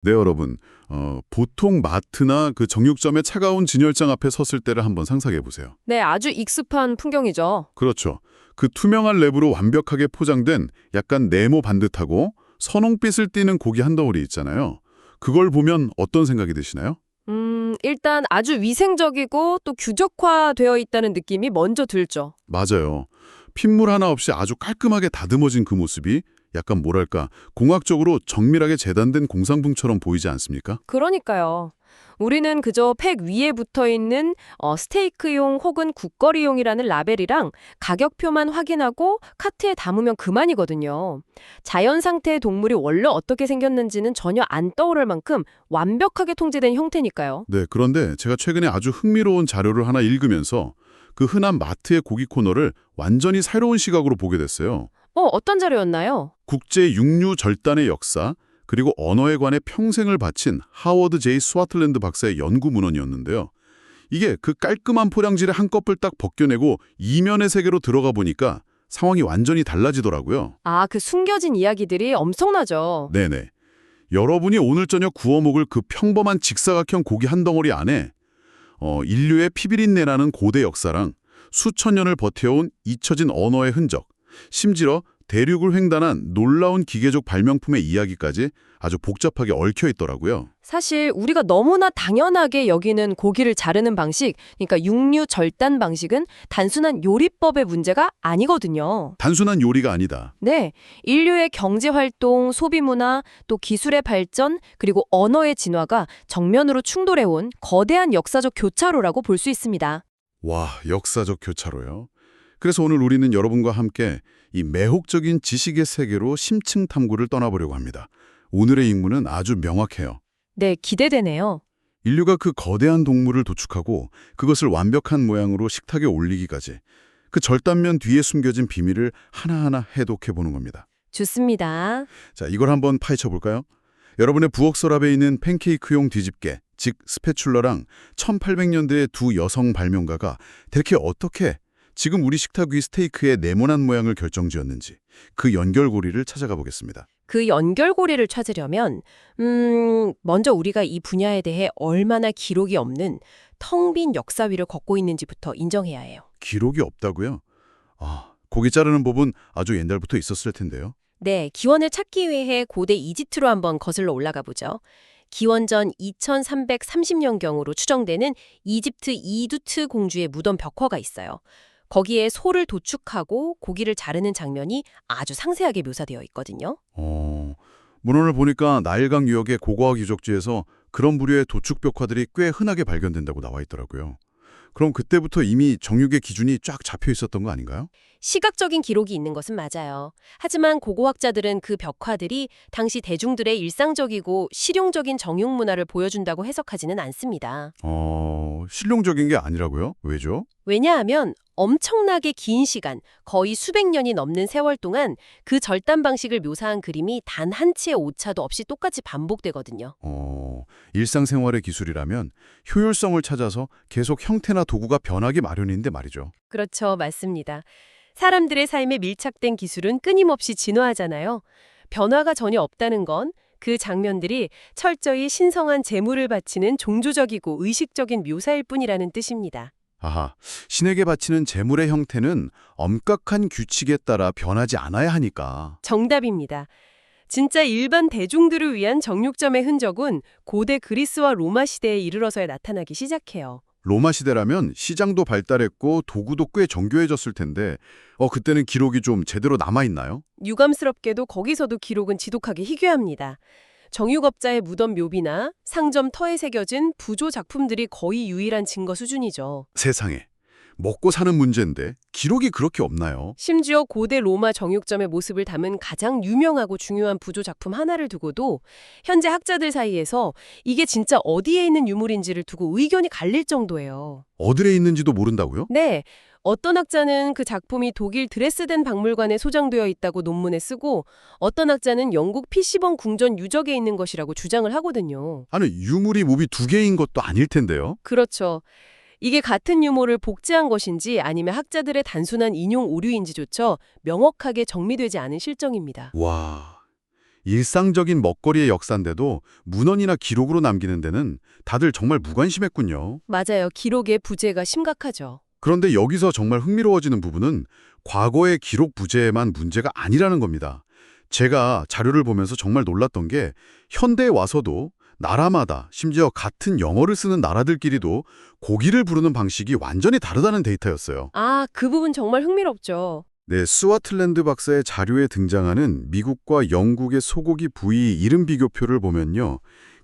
네, 여러분. 보통 마트나 그 정육점의 차가운 진열장 앞에 섰을 때를 한번 상상해 보세요. 네, 아주 익숙한 풍경이죠. 그렇죠. 그 투명한 랩으로 완벽하게 포장된 약간 네모 반듯하고 선홍빛을 띠는 고기 한 덩어리 있잖아요. 그걸 보면 어떤 생각이 드시나요? 일단 아주 위생적이고 또 규격화되어 있다는 느낌이 먼저 들죠. 맞아요. 핏물 하나 없이 아주 깔끔하게 다듬어진 그 모습이 약간 뭐랄까 공학적으로 정밀하게 재단된 공상품처럼 보이지 않습니까? 그러니까요. 우리는 그저 팩 위에 붙어 있는 스테이크용 혹은 국거리용이라는 라벨이랑 가격표만 확인하고 카트에 담으면 그만이거든요. 자연 상태의 동물이 원래 어떻게 생겼는지는 전혀 안 떠오를 만큼 완벽하게 통제된 형태니까요. 네, 그런데 제가 최근에 아주 흥미로운 자료를 하나 읽으면서 그 흔한 마트의 고기 코너를 완전히 새로운 시각으로 보게 됐어요. 어떤 자료였나요? 국제 육류 절단의 역사, 그리고 언어에 관해 평생을 바친 하워드 제이 스와틀랜드 박사의 연구 문헌이었는데요. 이게 그 깔끔한 포장지를 한꺼풀 딱 벗겨내고 이면의 세계로 들어가 보니까 상황이 완전히 달라지더라고요. 아, 그 숨겨진 이야기들이 엄청나죠. 네네. 여러분이 오늘 저녁 구워 먹을 그 평범한 직사각형 고기 한 덩어리 안에 인류의 피비린내라는 고대 역사랑 수천 년을 버텨온 잊혀진 언어의 흔적, 심지어 대륙을 횡단한 놀라운 기계적 발명품의 이야기까지 아주 복잡하게 얽혀 있더라고요. 사실 우리가 너무나 당연하게 여기는 고기를 자르는 방식, 그러니까 육류 절단 방식은 단순한 요리법의 문제가 아니거든요. 단순한 요리가 아니다. 네, 인류의 경제활동, 소비문화, 또 기술의 발전, 그리고 언어의 진화가 정면으로 충돌해온 거대한 역사적 교차로라고 볼 수 있습니다. 와, 역사적 교차로요. 그래서 오늘 우리는 여러분과 함께 이 매혹적인 지식의 세계로 심층 탐구를 떠나보려고 합니다. 오늘의 임무는 아주 명확해요. 네, 기대되네요. 인류가 그 거대한 동물을 도축하고 그것을 완벽한 모양으로 식탁에 올리기까지 그 절단면 뒤에 숨겨진 비밀을 하나하나 해독해보는 겁니다. 좋습니다. 자, 이걸 한번 파헤쳐볼까요? 여러분의 부엌 서랍에 있는 팬케이크용 뒤집개, 즉 스패츌러랑 1800년대의 두 여성 발명가가 대체 어떻게 지금 우리 식탁 위 스테이크의 네모난 모양을 결정지었는지 그 연결고리를 찾아가 보겠습니다. 그 연결고리를 찾으려면 먼저 우리가 이 분야에 대해 얼마나 기록이 없는 텅 빈 역사위를 걷고 있는지부터 인정해야 해요. 기록이 없다고요? 아, 고기 자르는 법은 아주 옛날부터 있었을 텐데요. 네, 기원을 찾기 위해 고대 이집트로 한번 거슬러 올라가 보죠. 기원전 2330년경으로 추정되는 이집트 이두트 공주의 무덤 벽화가 있어요. 거기에 소를 도축하고 고기를 자르는 장면이 아주 상세하게 묘사되어 있거든요. 문헌을 보니까 나일강 유역의 고고학 유적지에서 그런 부류의 도축 벽화들이 꽤 흔하게 발견된다고 나와 있더라고요. 그럼 그때부터 이미 정육의 기준이 쫙 잡혀 있었던 거 아닌가요? 시각적인 기록이 있는 것은 맞아요. 하지만 고고학자들은 그 벽화들이 당시 대중들의 일상적이고 실용적인 정육 문화를 보여준다고 해석하지는 않습니다. 실용적인 게 아니라고요? 왜죠? 왜냐하면 엄청나게 긴 시간, 거의 수백 년이 넘는 세월 동안 그 절단 방식을 묘사한 그림이 단 한 치의 오차도 없이 똑같이 반복되거든요. 일상생활의 기술이라면 효율성을 찾아서 계속 형태나 도구가 변하기 마련인데 말이죠. 그렇죠, 맞습니다. 사람들의 삶에 밀착된 기술은 끊임없이 진화하잖아요. 변화가 전혀 없다는 건 그 장면들이 철저히 신성한 재물을 바치는 종조적이고 의식적인 묘사일 뿐이라는 뜻입니다. 아하, 신에게 바치는 제물의 형태는 엄격한 규칙에 따라 변하지 않아야 하니까. 정답입니다. 진짜 일반 대중들을 위한 정육점의 흔적은 고대 그리스와 로마 시대에 이르러서야 나타나기 시작해요. 로마 시대라면 시장도 발달했고 도구도 꽤 정교해졌을 텐데 그때는 기록이 좀 제대로 남아있나요? 유감스럽게도 거기서도 기록은 지독하게 희귀합니다. 정육업자의 무덤 묘비나 상점 터에 새겨진 부조 작품들이 거의 유일한 증거 수준이죠. 세상에. 먹고 사는 문제인데 기록이 그렇게 없나요? 심지어 고대 로마 정육점의 모습을 담은 가장 유명하고 중요한 부조 작품 하나를 두고도 현재 학자들 사이에서 이게 진짜 어디에 있는 유물인지를 두고 의견이 갈릴 정도예요. 어디에 있는지도 모른다고요? 네, 어떤 학자는 그 작품이 독일 드레스덴 박물관에 소장되어 있다고 논문에 쓰고 어떤 학자는 영국 피시번 궁전 유적에 있는 것이라고 주장을 하거든요. 아니, 유물이 몹이 두 개인 것도 아닐 텐데요? 그렇죠. 이게 같은 유물을 복제한 것인지 아니면 학자들의 단순한 인용 오류인지조차 명확하게 정리되지 않은 실정입니다. 와, 일상적인 먹거리의 역사인데도 문헌이나 기록으로 남기는 데는 다들 정말 무관심했군요. 맞아요. 기록의 부재가 심각하죠. 그런데 여기서 정말 흥미로워지는 부분은 과거의 기록 부재에만 문제가 아니라는 겁니다. 제가 자료를 보면서 정말 놀랐던 게 현대에 와서도 나라마다 심지어 같은 영어를 쓰는 나라들끼리도 고기를 부르는 방식이 완전히 다르다는 데이터였어요. 아, 그 부분 정말 흥미롭죠. 네, 스와틀랜드 박사의 자료에 등장하는 미국과 영국의 소고기 부위 이름 비교표를 보면요.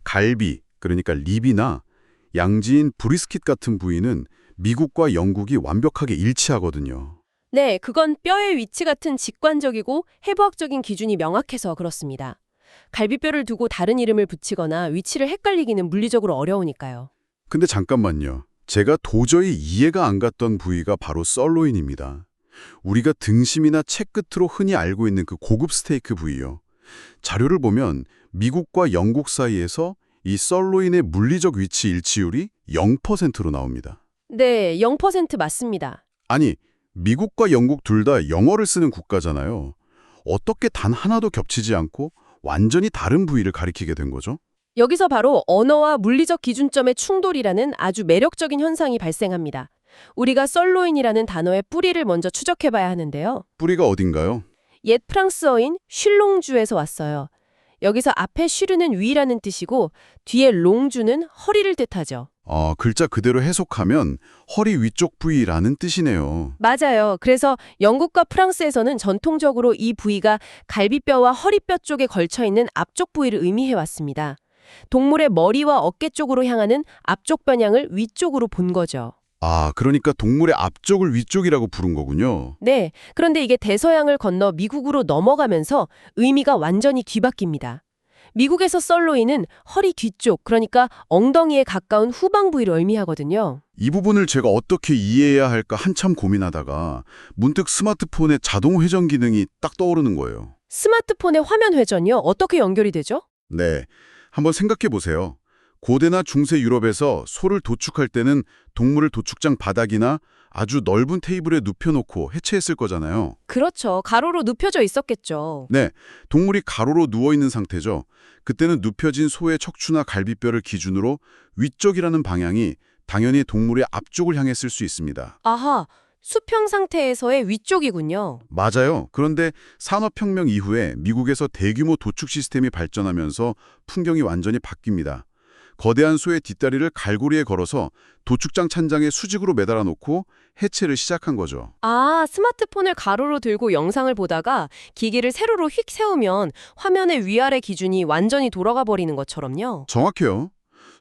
갈비, 그러니까 립이나 양지인 브리스킷 같은 부위는 미국과 영국이 완벽하게 일치하거든요. 네, 그건 뼈의 위치 같은 직관적이고 해부학적인 기준이 명확해서 그렇습니다. 갈비뼈를 두고 다른 이름을 붙이거나 위치를 헷갈리기는 물리적으로 어려우니까요. 근데 잠깐만요. 제가 도저히 이해가 안 갔던 부위가 바로 썰로인입니다. 우리가 등심이나 채끝으로 흔히 알고 있는 그 고급 스테이크 부위요. 자료를 보면 미국과 영국 사이에서 이 썰로인의 물리적 위치 일치율이 0%로 나옵니다. 네, 0% 맞습니다. 아니, 미국과 영국 둘 다 영어를 쓰는 국가잖아요. 어떻게 단 하나도 겹치지 않고 완전히 다른 부위를 가리키게 된 거죠? 여기서 바로 언어와 물리적 기준점의 충돌이라는 아주 매력적인 현상이 발생합니다. 우리가 썰로인이라는 단어의 뿌리를 먼저 추적해봐야 하는데요. 뿌리가 어딘가요? 옛 프랑스어인 쉴롱주에서 왔어요. 여기서 앞에 쉬르는 위라는 뜻이고 뒤에 롱주는 허리를 뜻하죠. 글자 그대로 해석하면 허리 위쪽 부위라는 뜻이네요. 맞아요. 그래서 영국과 프랑스에서는 전통적으로 이 부위가 갈비뼈와 허리뼈 쪽에 걸쳐있는 앞쪽 부위를 의미해왔습니다. 동물의 머리와 어깨 쪽으로 향하는 앞쪽 변향을 위쪽으로 본 거죠. 그러니까 동물의 앞쪽을 위쪽이라고 부른 거군요. 네, 그런데 이게 대서양을 건너 미국으로 넘어가면서 의미가 완전히 뒤바뀝니다. 미국에서 썰로인은 허리 뒤쪽, 그러니까 엉덩이에 가까운 후방 부위를 의미하거든요. 이 부분을 제가 어떻게 이해해야 할까 한참 고민하다가 문득 스마트폰의 자동 회전 기능이 딱 떠오르는 거예요. 스마트폰의 화면 회전이요? 어떻게 연결이 되죠? 네, 한번 생각해 보세요. 고대나 중세 유럽에서 소를 도축할 때는 동물을 도축장 바닥이나 아주 넓은 테이블에 눕혀놓고 해체했을 거잖아요. 그렇죠. 가로로 눕혀져 있었겠죠. 네, 동물이 가로로 누워있는 상태죠. 그때는 눕혀진 소의 척추나 갈비뼈를 기준으로 위쪽이라는 방향이 당연히 동물의 앞쪽을 향했을 수 있습니다. 아하, 수평 상태에서의 위쪽이군요. 맞아요. 그런데 산업혁명 이후에 미국에서 대규모 도축 시스템이 발전하면서 풍경이 완전히 바뀝니다. 거대한 소의 뒷다리를 갈고리에 걸어서 도축장 찬장에 수직으로 매달아 놓고 해체를 시작한 거죠. 아, 스마트폰을 가로로 들고 영상을 보다가 기기를 세로로 휙 세우면 화면의 위아래 기준이 완전히 돌아가 버리는 것처럼요. 정확해요.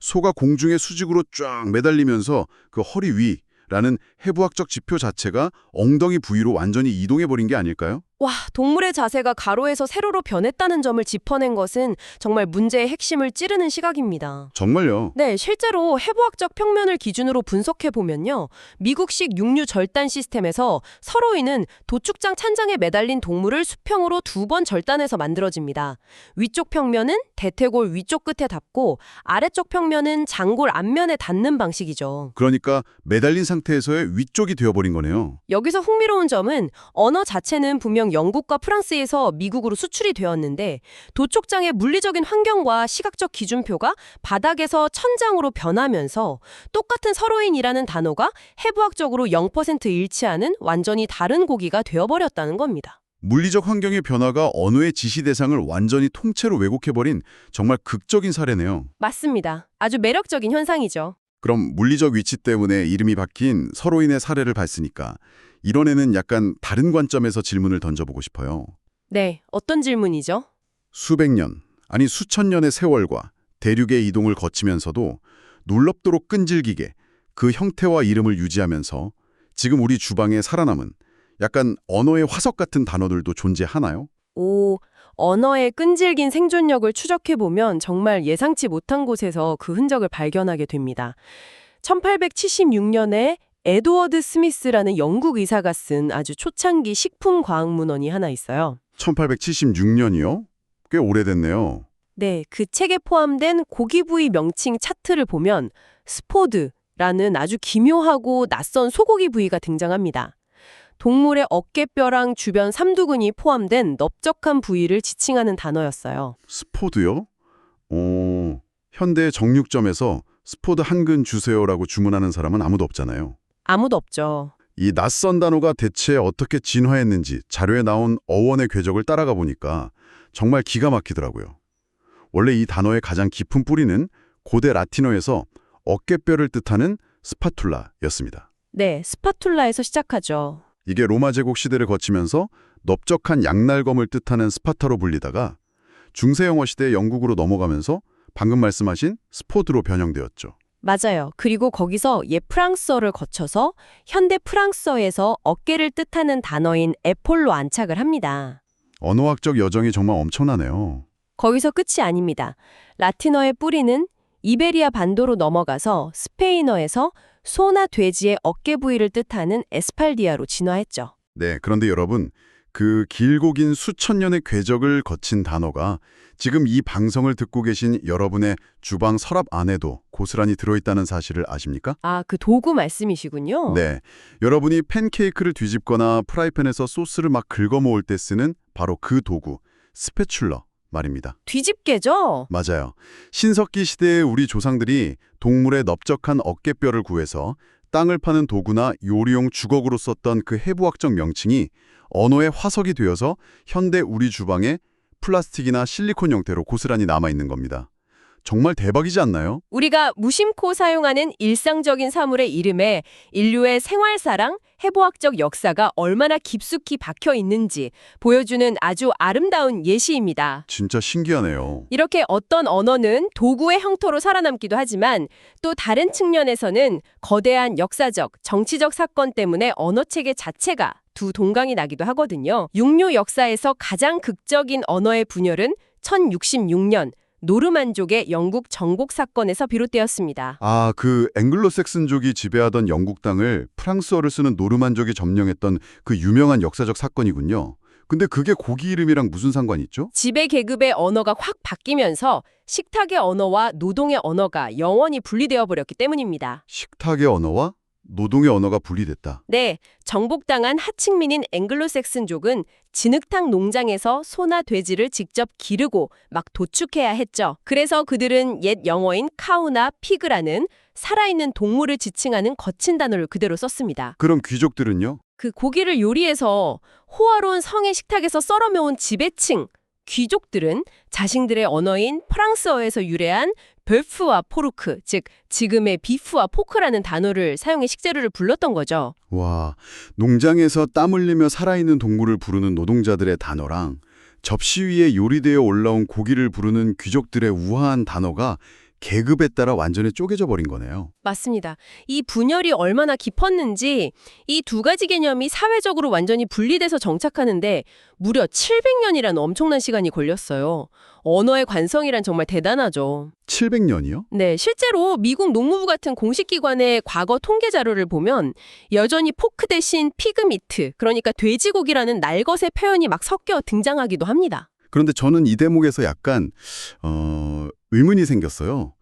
소가 공중에 수직으로 쫙 매달리면서 그 허리 위라는 해부학적 지표 자체가 엉덩이 부위로 완전히 이동해버린 게 아닐까요? 와, 동물의 자세가 가로에서 세로로 변했다는 점을 짚어낸 것은 정말 문제의 핵심을 찌르는 시각입니다. 정말요. 네, 실제로 해부학적 평면을 기준으로 분석해보면요. 미국식 육류 절단 시스템에서 서로이는 도축장 찬장에 매달린 동물을 수평으로 2번 절단해서 만들어집니다. 위쪽 평면은 대퇴골 위쪽 끝에 닿고 아래쪽 평면은 장골 앞면에 닿는 방식이죠. 그러니까 매달린 상태에서의 위쪽이 되어버린 거네요. 여기서 흥미로운 점은 언어 자체는 분명 영국과 프랑스에서 미국으로 수출이 되었는데 도축장의 물리적인 환경과 시각적 기준표가 바닥에서 천장으로 변하면서 똑같은 서로인이라는 단어가 해부학적으로 0% 일치하는 완전히 다른 고기가 되어버렸다는 겁니다. 물리적 환경의 변화가 언어의 지시 대상을 완전히 통째로 왜곡해버린 정말 극적인 사례네요. 맞습니다. 아주 매력적인 현상이죠. 그럼 물리적 위치 때문에 이름이 바뀐 서로인의 사례를 봤으니까 이번에는 약간 다른 관점에서 질문을 던져보고 싶어요. 네, 어떤 질문이죠? 수백 년, 아니 수천 년의 세월과 대륙의 이동을 거치면서도 놀랍도록 끈질기게 그 형태와 이름을 유지하면서 지금 우리 주방에 살아남은 약간 언어의 화석 같은 단어들도 존재하나요? 오, 언어의 끈질긴 생존력을 추적해보면 정말 예상치 못한 곳에서 그 흔적을 발견하게 됩니다. 1876년에 에드워드 스미스라는 영국 의사가 쓴 아주 초창기 식품과학문헌이 하나 있어요. 1876년이요? 꽤 오래됐네요. 네, 그 책에 포함된 고기 부위 명칭 차트를 보면 스포드라는 아주 기묘하고 낯선 소고기 부위가 등장합니다. 동물의 어깨뼈랑 주변 삼두근이 포함된 넓적한 부위를 지칭하는 단어였어요. 스포드요? 현대 정육점에서 스포드 한 근 주세요라고 주문하는 사람은 아무도 없잖아요. 아무도 없죠. 이 낯선 단어가 대체 어떻게 진화했는지 자료에 나온 어원의 궤적을 따라가 보니까 정말 기가 막히더라고요. 원래 이 단어의 가장 깊은 뿌리는 고대 라틴어에서 어깨뼈를 뜻하는 스파툴라였습니다. 네, 스파툴라에서 시작하죠. 이게 로마 제국 시대를 거치면서 넓적한 양날검을 뜻하는 스파타로 불리다가 중세 영어 시대 영국으로 넘어가면서 방금 말씀하신 스포드로 변형되었죠. 맞아요. 그리고 거기서 옛 프랑스어를 거쳐서 현대 프랑스어에서 어깨를 뜻하는 단어인 에폴로 안착을 합니다. 언어학적 여정이 정말 엄청나네요. 거기서 끝이 아닙니다. 라틴어의 뿌리는 이베리아 반도로 넘어가서 스페인어에서 소나 돼지의 어깨 부위를 뜻하는 에스팔디아로 진화했죠. 네, 그런데 여러분, 그 길고 긴 수천 년의 궤적을 거친 단어가 지금 이 방송을 듣고 계신 여러분의 주방 서랍 안에도 고스란히 들어있다는 사실을 아십니까? 아, 그 도구 말씀이시군요. 네, 여러분이 팬케이크를 뒤집거나 프라이팬에서 소스를 막 긁어 모을 때 쓰는 바로 그 도구, 스패츌러 말입니다. 뒤집개죠? 맞아요. 신석기 시대의 우리 조상들이 동물의 넓적한 어깨뼈를 구해서 땅을 파는 도구나 요리용 주걱으로 썼던 그 해부학적 명칭이 언어의 화석이 되어서 현대 우리 주방에 플라스틱이나 실리콘 형태로 고스란히 남아있는 겁니다. 정말 대박이지 않나요? 우리가 무심코 사용하는 일상적인 사물의 이름에 인류의 생활사랑, 해부학적 역사가 얼마나 깊숙이 박혀 있는지 보여주는 아주 아름다운 예시입니다. 진짜 신기하네요. 이렇게 어떤 언어는 도구의 형태로 살아남기도 하지만 또 다른 측면에서는 거대한 역사적, 정치적 사건 때문에 언어체계 자체가 두 동강이 나기도 하거든요. 육류 역사에서 가장 극적인 언어의 분열은 1066년 노르만족의 영국 정복 사건에서 비롯되었습니다. 아, 그 앵글로색슨족이 지배하던 영국 땅을 프랑스어를 쓰는 노르만족이 점령했던 그 유명한 역사적 사건이군요. 근데 그게 고기 이름이랑 무슨 상관이 있죠? 지배 계급의 언어가 확 바뀌면서 식탁의 언어와 노동의 언어가 영원히 분리되어 버렸기 때문입니다. 식탁의 언어와 노동의 언어가 분리됐다. 네, 정복당한 하층민인 앵글로색슨족은 진흙탕 농장에서 소나 돼지를 직접 기르고 막 도축해야 했죠. 그래서 그들은 옛 영어인 카우나 피그라는 살아있는 동물을 지칭하는 거친 단어를 그대로 썼습니다. 그럼 귀족들은요? 그 고기를 요리해서 호화로운 성의 식탁에서 썰어매온 지배층, 귀족들은 자신들의 언어인 프랑스어에서 유래한 베프와 포르크, 즉 지금의 비프와 포크라는 단어를 사용해 식재료를 불렀던 거죠. 와, 농장에서 땀 흘리며 살아있는 동물을 부르는 노동자들의 단어랑 접시 위에 요리되어 올라온 고기를 부르는 귀족들의 우아한 단어가 계급에 따라 완전히 쪼개져 버린 거네요. 맞습니다. 이 분열이 얼마나 깊었는지 이 두 가지 개념이 사회적으로 완전히 분리돼서 정착하는데 무려 700년이라는 엄청난 시간이 걸렸어요. 언어의 관성이란 정말 대단하죠. 700년이요? 네, 실제로 미국 농무부 같은 공식 기관의 과거 통계 자료를 보면 여전히 포크 대신 피그미트, 그러니까 돼지고기라는 날것의 표현이 막 섞여 등장하기도 합니다. 그런데 저는 이 대목에서 약간 의문이 생겼어요.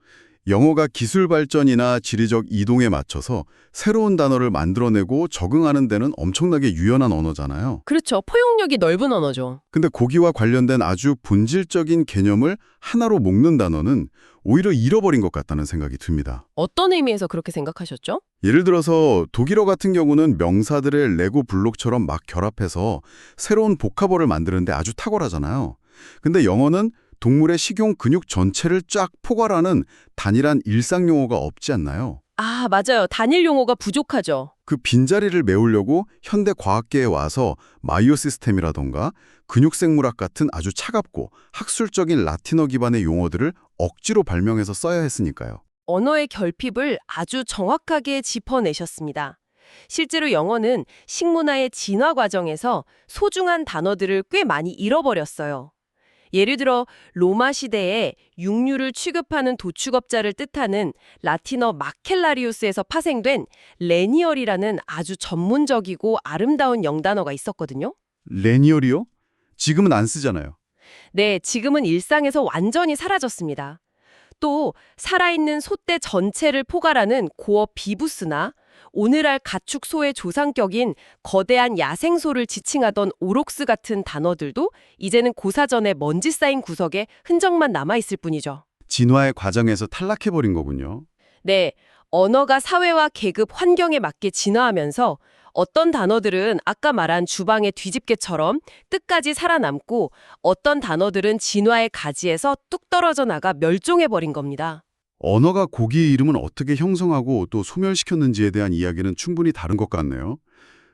영어가 기술 발전이나 지리적 이동에 맞춰서 새로운 단어를 만들어내고 적응하는 데는 엄청나게 유연한 언어잖아요. 그렇죠. 포용력이 넓은 언어죠. 근데 고기와 관련된 아주 본질적인 개념을 하나로 묶는 단어는 오히려 잃어버린 것 같다는 생각이 듭니다. 어떤 의미에서 그렇게 생각하셨죠? 예를 들어서 독일어 같은 경우는 명사들을 레고 블록처럼 막 결합해서 새로운 복합어를 만드는데 아주 탁월하잖아요. 근데 영어는 동물의 식용 근육 전체를 쫙 포괄하는 단일한 일상 용어가 없지 않나요? 아, 맞아요. 단일 용어가 부족하죠. 그 빈자리를 메우려고 현대 과학계에 와서 마이오 시스템이라던가 근육생물학 같은 아주 차갑고 학술적인 라틴어 기반의 용어들을 억지로 발명해서 써야 했으니까요. 언어의 결핍을 아주 정확하게 짚어내셨습니다. 실제로 영어는 식문화의 진화 과정에서 소중한 단어들을 꽤 많이 잃어버렸어요. 예를 들어 로마 시대에 육류를 취급하는 도축업자를 뜻하는 라틴어 마켈라리우스에서 파생된 레니얼이라는 아주 전문적이고 아름다운 영단어가 있었거든요. 또 살아있는 소떼 전체를 포괄하는 고어 비부스나 오늘날 가축소의 조상격인 거대한 야생소를 지칭하던 오록스 같은 단어들도 이제는 고사전에 먼지 쌓인 구석에 흔적만 남아있을 뿐이죠. 진화의 과정에서 탈락해버린 거군요. 네, 언어가 사회와 계급, 환경에 맞게 진화하면서 어떤 단어들은 아까 말한 주방의 뒤집개처럼 끝까지 살아남고 어떤 단어들은 진화의 가지에서 뚝 떨어져 나가 멸종해버린 겁니다. 언어가 고기의 이름은 어떻게 형성하고 또 소멸시켰는지에 대한 이야기는 충분히 다른 것 같네요.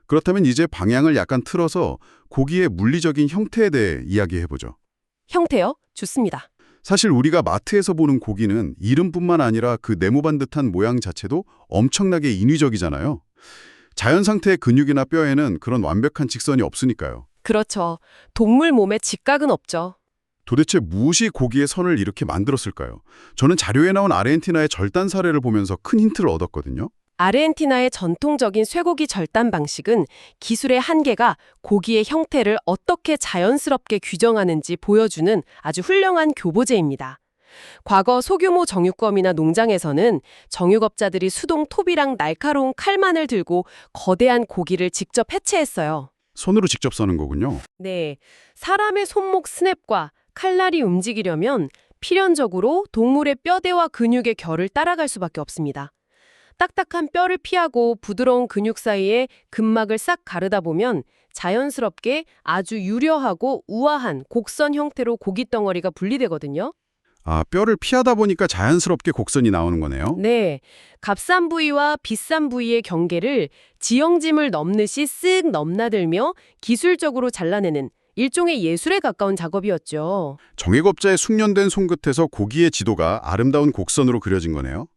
그렇다면 이제 방향을 약간 틀어서 고기의 물리적인 형태에 대해 이야기해보죠. 형태요? 좋습니다. 사실 우리가 마트에서 보는 고기는 이름뿐만 아니라 그 네모반 듯한 모양 자체도 엄청나게 인위적이잖아요. 자연 상태의 근육이나 뼈에는 그런 완벽한 직선이 없으니까요. 그렇죠. 동물 몸에 직각은 없죠. 도대체 무엇이 고기의 선을 이렇게 만들었을까요? 저는 자료에 나온 아르헨티나의 절단 사례를 보면서 큰 힌트를 얻었거든요. 아르헨티나의 전통적인 쇠고기 절단 방식은 기술의 한계가 고기의 형태를 어떻게 자연스럽게 규정하는지 보여주는 아주 훌륭한 교보제입니다. 과거 소규모 정육검이나 농장에서는 정육업자들이 수동 톱이랑 날카로운 칼만을 들고 거대한 고기를 직접 해체했어요. 손으로 직접 써는 거군요. 네, 사람의 손목 스냅과 칼날이 움직이려면 필연적으로 동물의 뼈대와 근육의 결을 따라갈 수밖에 없습니다. 딱딱한 뼈를 피하고 부드러운 근육 사이에 근막을 싹 가르다 보면 자연스럽게 아주 유려하고 우아한 곡선 형태로 고기 덩어리가 분리되거든요. 아, 뼈를 피하다 보니까 자연스럽게 곡선이 나오는 거네요. 네, 값싼 부위와 비싼 부위의 경계를 지형짐을 넘듯이 쓱 넘나들며 기술적으로 잘라내는 일종의 예술에 가까운 작업이었죠. 정액업자의 숙련된 손끝에서 고기의 지도가 아름다운 곡선으로 그려진 거네요.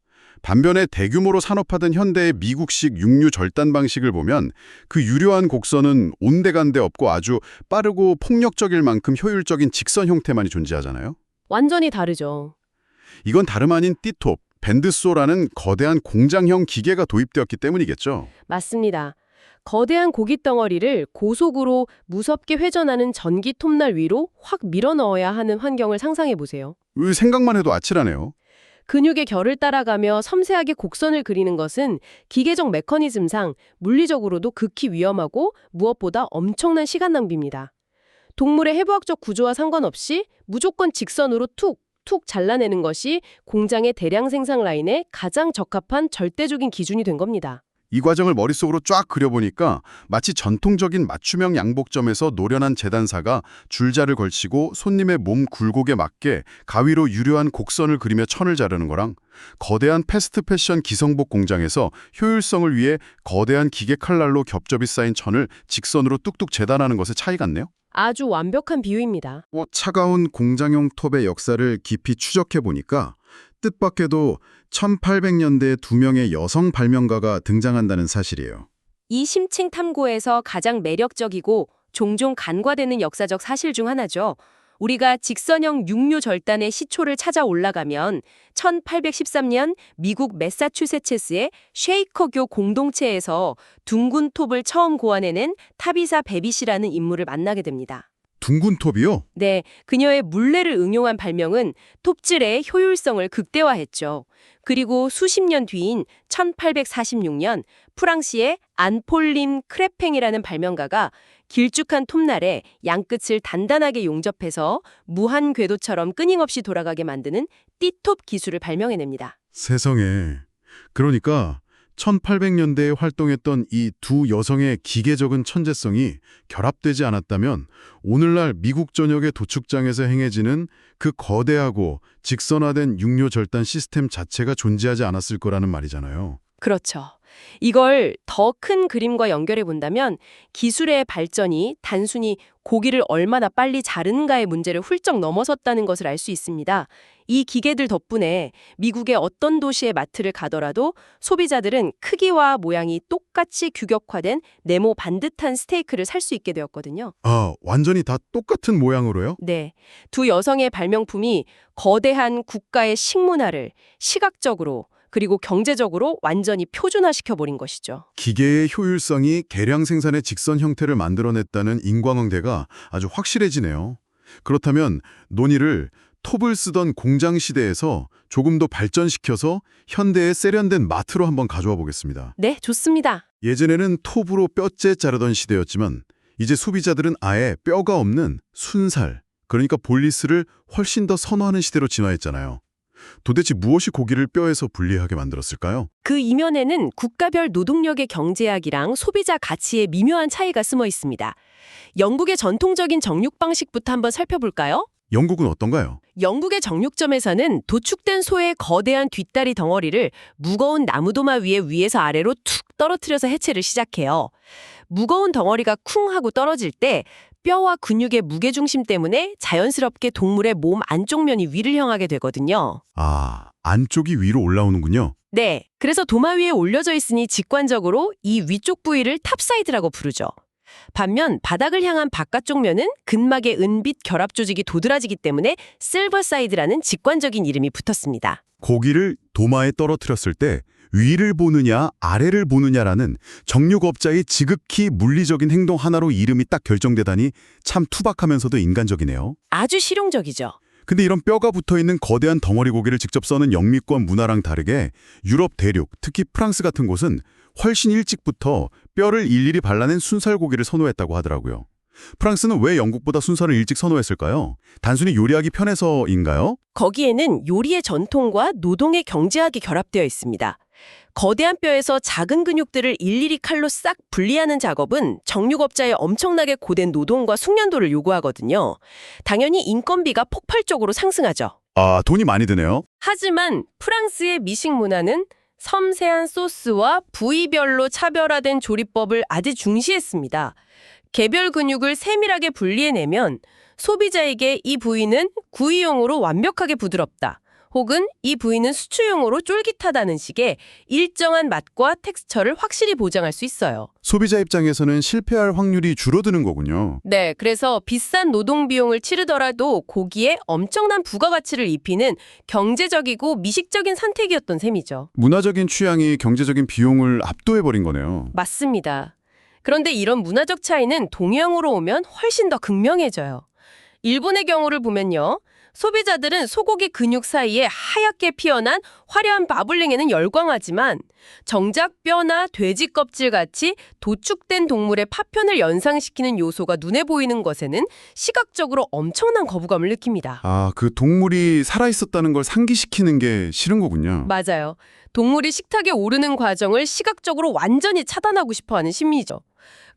반면에 대규모로 산업화된 현대의 미국식 육류 절단 방식을 보면 그 유려한 곡선은 온데간데 없고 아주 빠르고 폭력적일 만큼 효율적인 직선 형태만이 존재하잖아요. 완전히 다르죠. 이건 다름 아닌 띠톱, 밴드소라는 거대한 공장형 기계가 도입되었기 때문이겠죠. 맞습니다. 거대한 고기 덩어리를 고속으로 무섭게 회전하는 전기 톱날 위로 확 밀어 넣어야 하는 환경을 상상해 보세요. 생각만 해도 아찔하네요. 근육의 결을 따라가며 섬세하게 곡선을 그리는 것은 기계적 메커니즘상 물리적으로도 극히 위험하고 무엇보다 엄청난 시간 낭비입니다. 동물의 해부학적 구조와 상관없이 무조건 직선으로 툭 잘라내는 것이 공장의 대량 생산 라인에 가장 적합한 절대적인 기준이 된 겁니다. 이 과정을 머릿속으로 쫙 그려보니까 마치 전통적인 맞춤형 양복점에서 노련한 재단사가 줄자를 걸치고 손님의 몸 굴곡에 맞게 가위로 유려한 곡선을 그리며 천을 자르는 거랑 거대한 패스트 패션 기성복 공장에서 효율성을 위해 거대한 기계 칼날로 겹겹이 쌓인 천을 직선으로 뚝뚝 재단하는 것의 차이 같네요. 아주 완벽한 비유입니다. 차가운 공장용 톱의 역사를 깊이 추적해보니까 뜻밖에도 1800년대에 두 명의 여성 발명가가 등장한다는 사실이에요. 이 심층 탐구에서 가장 매력적이고 종종 간과되는 역사적 사실 중 하나죠. 우리가 직선형 육류 절단의 시초를 찾아 올라가면 1813년 미국 매사추세츠스의 쉐이커교 공동체에서 둥근 톱을 처음 고안해낸 타비사 베빗이라는 인물을 만나게 됩니다. 둥근 톱이요? 네, 그녀의 물레를 응용한 발명은 톱질의 효율성을 극대화했죠. 그리고 수십 년 뒤인 1846년 프랑스의 안폴린 크레팽이라는 발명가가 길쭉한 톱날에 양끝을 단단하게 용접해서 무한 궤도처럼 끊임없이 돌아가게 만드는 띠톱 기술을 발명해냅니다. 세상에. 그러니까 1800년대에 활동했던 이 두 여성의 기계적인 천재성이 결합되지 않았다면 오늘날 미국 전역의 도축장에서 행해지는 그 거대하고 직선화된 육류 절단 시스템 자체가 존재하지 않았을 거라는 말이잖아요. 그렇죠. 이걸 더 큰 그림과 연결해 본다면 기술의 발전이 단순히 고기를 얼마나 빨리 자르는가의 문제를 훌쩍 넘어섰다는 것을 알 수 있습니다. 이 기계들 덕분에 미국의 어떤 도시의 마트를 가더라도 소비자들은 크기와 모양이 똑같이 규격화된 네모 반듯한 스테이크를 살 수 있게 되었거든요. 아, 완전히 다 똑같은 모양으로요? 네, 두 여성의 발명품이 거대한 국가의 식문화를 시각적으로 그리고 경제적으로 완전히 표준화시켜버린 것이죠. 기계의 효율성이 계량 생산의 직선 형태를 만들어냈다는 인과관계가 아주 확실해지네요. 그렇다면 논의를 톱을 쓰던 공장 시대에서 조금 더 발전시켜서 현대의 세련된 마트로 한번 가져와 보겠습니다. 네, 좋습니다. 예전에는 톱으로 뼈째 자르던 시대였지만 이제 소비자들은 아예 뼈가 없는 순살, 그러니까 볼리스를 훨씬 더 선호하는 시대로 진화했잖아요. 도대체 무엇이 고기를 뼈에서 분리하게 만들었을까요? 그 이면에는 국가별 노동력의 경제학이랑 소비자 가치의 미묘한 차이가 숨어 있습니다. 영국의 전통적인 정육 방식부터 한번 살펴볼까요? 영국은 어떤가요? 영국의 정육점에서는 도축된 소의 거대한 뒷다리 덩어리를 무거운 나무도마 위에서 아래로 툭 떨어뜨려서 해체를 시작해요. 무거운 덩어리가 쿵 하고 떨어질 때 뼈와 근육의 무게중심 때문에 자연스럽게 동물의 몸 안쪽 면이 위를 향하게 되거든요. 아, 안쪽이 위로 올라오는군요. 네, 그래서 도마 위에 올려져 있으니 직관적으로 이 위쪽 부위를 탑사이드라고 부르죠. 반면 바닥을 향한 바깥쪽 면은 근막의 은빛 결합 조직이 도드라지기 때문에 실버사이드라는 직관적인 이름이 붙었습니다. 고기를 도마에 떨어뜨렸을 때 위를 보느냐 아래를 보느냐라는 정육업자의 지극히 물리적인 행동 하나로 이름이 딱 결정되다니 참 투박하면서도 인간적이네요. 아주 실용적이죠. 근데 이런 뼈가 붙어있는 거대한 덩어리 고기를 직접 써는 영미권 문화랑 다르게 유럽 대륙, 특히 프랑스 같은 곳은 훨씬 일찍부터 뼈를 일일이 발라낸 순살 고기를 선호했다고 하더라고요. 프랑스는 왜 영국보다 순살을 일찍 선호했을까요? 단순히 요리하기 편해서인가요? 거기에는 요리의 전통과 노동의 경제학이 결합되어 있습니다. 거대한 뼈에서 작은 근육들을 일일이 칼로 싹 분리하는 작업은 정육업자의 엄청나게 고된 노동과 숙련도를 요구하거든요. 당연히 인건비가 폭발적으로 상승하죠. 아, 돈이 많이 드네요. 하지만 프랑스의 미식 문화는 섬세한 소스와 부위별로 차별화된 조리법을 아주 중시했습니다. 개별 근육을 세밀하게 분리해내면 소비자에게 이 부위는 구이용으로 완벽하게 부드럽다. 혹은 이 부위는 수출용으로 쫄깃하다는 식의 일정한 맛과 텍스처를 확실히 보장할 수 있어요. 소비자 입장에서는 실패할 확률이 줄어드는 거군요. 네, 그래서 비싼 노동 비용을 치르더라도 고기에 엄청난 부가가치를 입히는 경제적이고 미식적인 선택이었던 셈이죠. 문화적인 취향이 경제적인 비용을 압도해버린 거네요. 맞습니다. 그런데 이런 문화적 차이는 동양으로 오면 훨씬 더 극명해져요. 일본의 경우를 보면요. 소비자들은 소고기 근육 사이에 하얗게 피어난 화려한 바블링에는 열광하지만 정작 뼈나 돼지 껍질같이 도축된 동물의 파편을 연상시키는 요소가 눈에 보이는 것에는 시각적으로 엄청난 거부감을 느낍니다. 아, 그 동물이 살아있었다는 걸 상기시키는 게 싫은 거군요. 맞아요. 동물이 식탁에 오르는 과정을 시각적으로 완전히 차단하고 싶어하는 심리죠.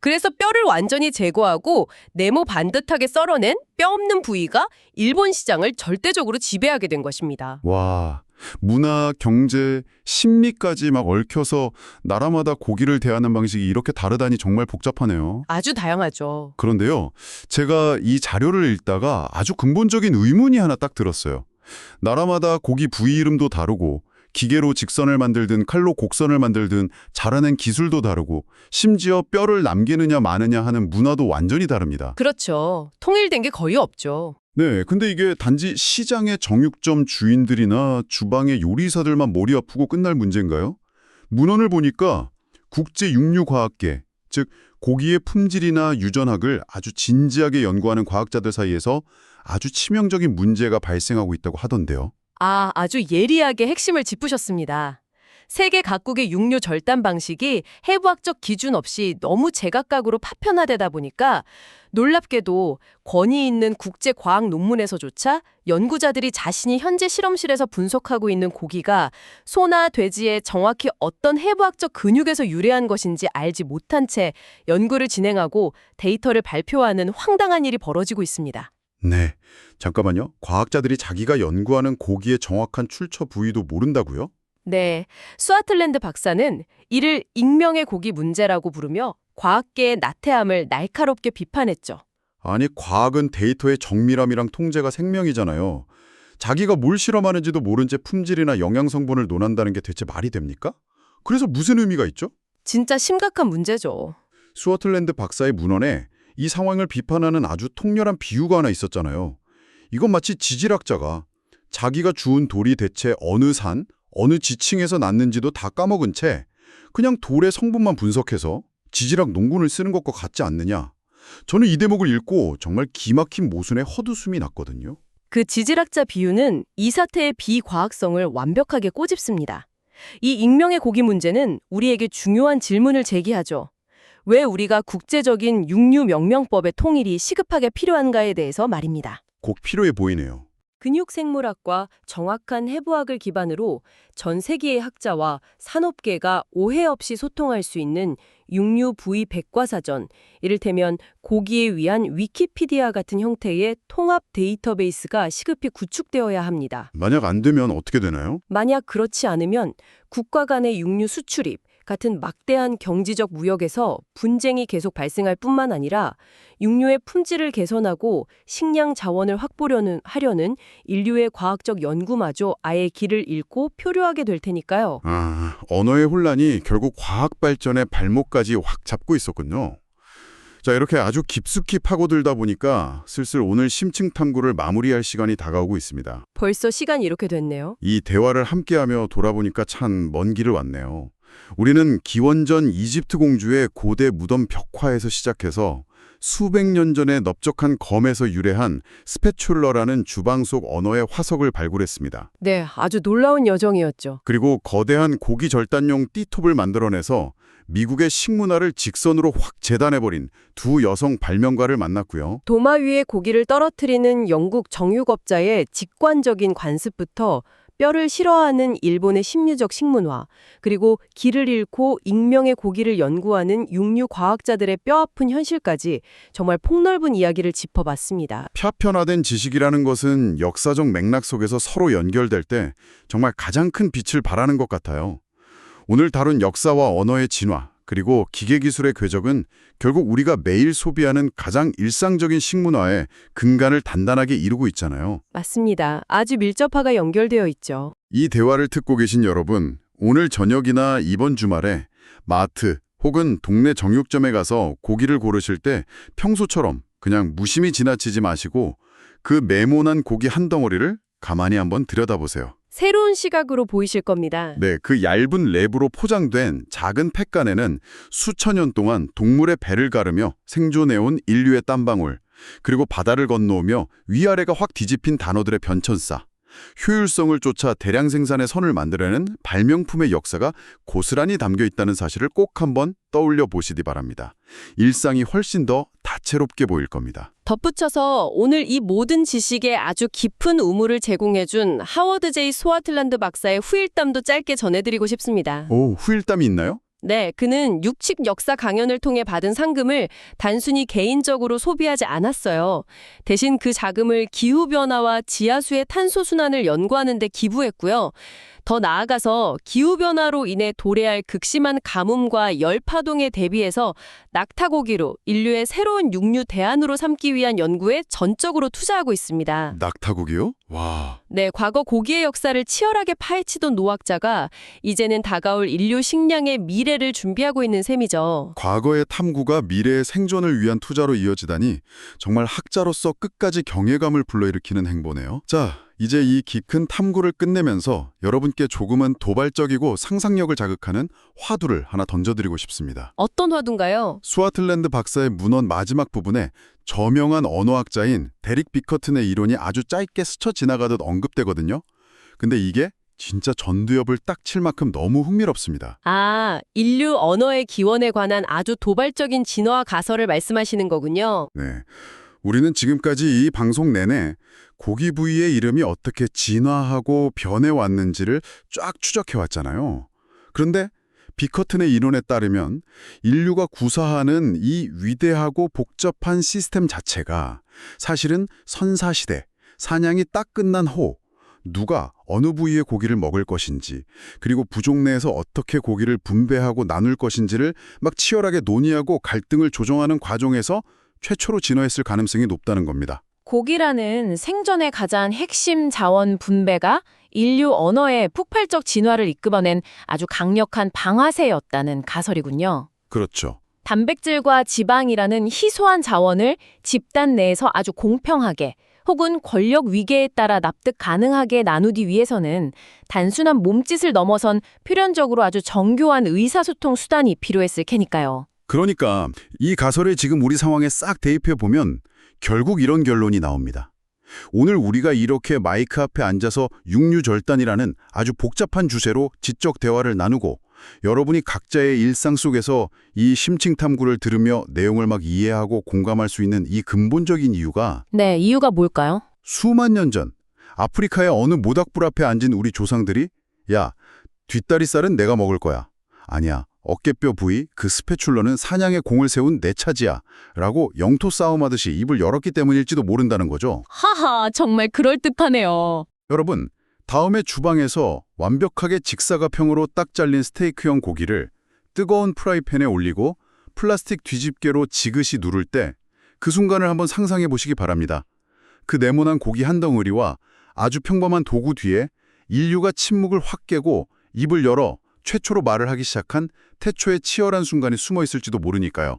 그래서 뼈를 완전히 제거하고 네모 반듯하게 썰어낸 뼈 없는 부위가 일본 시장을 절대적으로 지배하게 된 것입니다. 와, 문화, 경제, 심리까지 막 얽혀서 나라마다 고기를 대하는 방식이 이렇게 다르다니 정말 복잡하네요. 아주 다양하죠. 그런데요, 제가 이 자료를 읽다가 아주 근본적인 의문이 하나 딱 들었어요. 나라마다 고기 부위 이름도 다르고 기계로 직선을 만들든 칼로 곡선을 만들든 자라는 기술도 다르고 심지어 뼈를 남기느냐 마느냐 하는 문화도 완전히 다릅니다. 그렇죠. 통일된 게 거의 없죠. 네, 근데 이게 단지 시장의 정육점 주인들이나 주방의 요리사들만 머리 아프고 끝날 문제인가요? 문헌을 보니까 국제육류과학계, 즉 고기의 품질이나 유전학을 아주 진지하게 연구하는 과학자들 사이에서 아주 치명적인 문제가 발생하고 있다고 하던데요. 아주 예리하게 핵심을 짚으셨습니다. 세계 각국의 육류 절단 방식이 해부학적 기준 없이 너무 제각각으로 파편화되다 보니까 놀랍게도 권위 있는 국제과학 논문에서조차 연구자들이 자신이 현재 실험실에서 분석하고 있는 고기가 소나 돼지의 정확히 어떤 해부학적 근육에서 유래한 것인지 알지 못한 채 연구를 진행하고 데이터를 발표하는 황당한 일이 벌어지고 있습니다. 네, 잠깐만요. 과학자들이 자기가 연구하는 고기의 정확한 출처 부위도 모른다고요? 네, 스와틀랜드 박사는 이를 익명의 고기 문제라고 부르며 과학계의 나태함을 날카롭게 비판했죠. 아니, 과학은 데이터의 정밀함이랑 통제가 생명이잖아요. 자기가 뭘 실험하는지도 모른 채 품질이나 영양 성분을 논한다는 게 대체 말이 됩니까? 그래서 무슨 의미가 있죠? 진짜 심각한 문제죠. 스와틀랜드 박사의 문헌에 이 상황을 비판하는 아주 통렬한 비유가 하나 있었잖아요. 이건 마치 지질학자가 자기가 주운 돌이 대체 어느 산, 어느 지층에서 났는지도 다 까먹은 채 그냥 돌의 성분만 분석해서 지질학 논문을 쓰는 것과 같지 않느냐. 저는 이 대목을 읽고 정말 기막힌 모순에 헛웃음이 났거든요. 그 지질학자 비유는 이 사태의 비과학성을 완벽하게 꼬집습니다. 이 익명의 고기 문제는 우리에게 중요한 질문을 제기하죠. 왜 우리가 국제적인 육류 명명법의 통일이 시급하게 필요한가에 대해서 말입니다. 꼭 필요해 보이네요. 근육생물학과 정확한 해부학을 기반으로 전 세계의 학자와 산업계가 오해 없이 소통할 수 있는 육류 부위 백과사전, 이를테면 고기에 위한 위키피디아 같은 형태의 통합 데이터베이스가 시급히 구축되어야 합니다. 만약 안 되면 어떻게 되나요? 만약 그렇지 않으면 국가 간의 육류 수출입 같은 막대한 경지적 무역에서 분쟁이 계속 발생할 뿐만 아니라 육류의 품질을 개선하고 식량 자원을 하려는 인류의 과학적 연구마저 아예 길을 잃고 표류하게 될 테니까요. 언어의 혼란이 결국 과학 발전의 발목까지 확 잡고 있었군요. 자, 이렇게 아주 깊숙이 파고들다 보니까 슬슬 오늘 심층 탐구를 마무리할 시간이 다가오고 있습니다. 벌써 시간이 이렇게 됐네요. 이 대화를 함께하며 돌아보니까 참 먼 길을 왔네요. 우리는 기원전 이집트 공주의 고대 무덤 벽화에서 시작해서 수백 년 전에 넓적한 검에서 유래한 스패출러라는 주방 속 언어의 화석을 발굴했습니다. 네, 아주 놀라운 여정이었죠. 그리고 거대한 고기 절단용 띠톱을 만들어내서 미국의 식문화를 직선으로 확 재단해버린 두 여성 발명가를 만났고요. 도마 위에 고기를 떨어뜨리는 영국 정육업자의 직관적인 관습부터 뼈를 싫어하는 일본의 심리적 식문화, 그리고 길을 잃고 익명의 고기를 연구하는 육류 과학자들의 뼈아픈 현실까지 정말 폭넓은 이야기를 짚어봤습니다. 파편화된 지식이라는 것은 역사적 맥락 속에서 서로 연결될 때 정말 가장 큰 빛을 발하는 것 같아요. 오늘 다룬 역사와 언어의 진화, 그리고 기계기술의 궤적은 결국 우리가 매일 소비하는 가장 일상적인 식문화에 근간을 단단하게 이루고 있잖아요. 맞습니다. 아주 밀접하게 연결되어 있죠. 이 대화를 듣고 계신 여러분, 오늘 저녁이나 이번 주말에 마트 혹은 동네 정육점에 가서 고기를 고르실 때 평소처럼 그냥 무심히 지나치지 마시고 그 네모난 고기 한 덩어리를 가만히 한번 들여다보세요. 새로운 시각으로 보이실 겁니다. 네, 그 얇은 랩으로 포장된 작은 팩간에는 수천 년 동안 동물의 배를 가르며 생존해온 인류의 땀방울, 그리고 바다를 건너오며 위아래가 확 뒤집힌 단어들의 변천사, 효율성을 쫓아 대량 생산의 선을 만들어낸 발명품의 역사가 고스란히 담겨 있다는 사실을 꼭 한번 떠올려 보시기 바랍니다. 일상이 훨씬 더 다채롭게 보일 겁니다. 덧붙여서 오늘 이 모든 지식에 아주 깊은 우물을 제공해준 하워드 제이 스와틀란드 박사의 후일담도 짧게 전해드리고 싶습니다. 오, 후일담이 있나요? 네, 그는 육식 역사 강연을 통해 받은 상금을 단순히 개인적으로 소비하지 않았어요. 대신 그 자금을 기후변화와 지하수의 탄소순환을 연구하는 데 기부했고요. 더 나아가서 기후변화로 인해 도래할 극심한 가뭄과 열파동에 대비해서 낙타고기로 인류의 새로운 육류 대안으로 삼기 위한 연구에 전적으로 투자하고 있습니다. 낙타고기요? 와. 네, 과거 고기의 역사를 치열하게 파헤치던 노학자가 이제는 다가올 인류 식량의 미래를 준비하고 있는 셈이죠. 과거의 탐구가 미래의 생존을 위한 투자로 이어지다니 정말 학자로서 끝까지 경외감을 불러일으키는 행보네요. 자, 이제 이 깊은 탐구를 끝내면서 여러분께 조금은 도발적이고 상상력을 자극하는 화두를 하나 던져드리고 싶습니다. 어떤 화두인가요? 스와틀랜드 박사의 문헌 마지막 부분에 저명한 언어학자인 데릭 비커튼의 이론이 아주 짧게 스쳐 지나가듯 언급되거든요. 근데 이게 진짜 전두엽을 딱 칠 만큼 너무 흥미롭습니다. 아, 인류 언어의 기원에 관한 아주 도발적인 진화 가설을 말씀하시는 거군요. 네. 우리는 지금까지 이 방송 내내 고기 부위의 이름이 어떻게 진화하고 변해왔는지를 쫙 추적해왔잖아요. 그런데 비커튼의 이론에 따르면 인류가 구사하는 이 위대하고 복잡한 시스템 자체가 사실은 선사시대, 사냥이 딱 끝난 후 누가 어느 부위의 고기를 먹을 것인지, 그리고 부족 내에서 어떻게 고기를 분배하고 나눌 것인지를 막 치열하게 논의하고 갈등을 조정하는 과정에서 최초로 진화했을 가능성이 높다는 겁니다. 고기라는 생존에 가장 핵심 자원 분배가 인류 언어의 폭발적 진화를 이끌어낸 아주 강력한 방아쇠였다는 가설이군요. 그렇죠. 단백질과 지방이라는 희소한 자원을 집단 내에서 아주 공평하게 혹은 권력 위계에 따라 납득 가능하게 나누기 위해서는 단순한 몸짓을 넘어선 표면적으로 아주 정교한 의사소통 수단이 필요했을 테니까요. 그러니까 이 가설을 지금 우리 상황에 싹 대입해 보면 결국 이런 결론이 나옵니다. 오늘 우리가 이렇게 마이크 앞에 앉아서 육류절단이라는 아주 복잡한 주제로 지적 대화를 나누고 여러분이 각자의 일상 속에서 이 심층 탐구를 들으며 내용을 막 이해하고 공감할 수 있는 이 근본적인 이유가 네, 이유가 뭘까요? 수만 년 전 아프리카의 어느 모닥불 앞에 앉은 우리 조상들이 야, 뒷다리살은 내가 먹을 거야. 아니야, 어깨뼈 부위, 그 스패출러는 사냥의 공을 세운 내 차지야. 라고 영토 싸움하듯이 입을 열었기 때문일지도 모른다는 거죠. 하하, 정말 그럴듯하네요. 여러분, 다음에 주방에서 완벽하게 직사각형으로 딱 잘린 스테이크형 고기를 뜨거운 프라이팬에 올리고 플라스틱 뒤집개로 지그시 누를 때 그 순간을 한번 상상해 보시기 바랍니다. 그 네모난 고기 한 덩어리와 아주 평범한 도구 뒤에 인류가 침묵을 확 깨고 입을 열어 최초로 말을 하기 시작한 태초의 치열한 순간이 숨어 있을지도 모르니까요.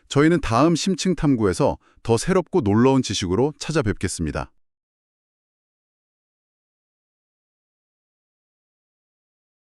저희는 다음 심층 탐구에서 더 새롭고 놀라운 지식으로 찾아뵙겠습니다.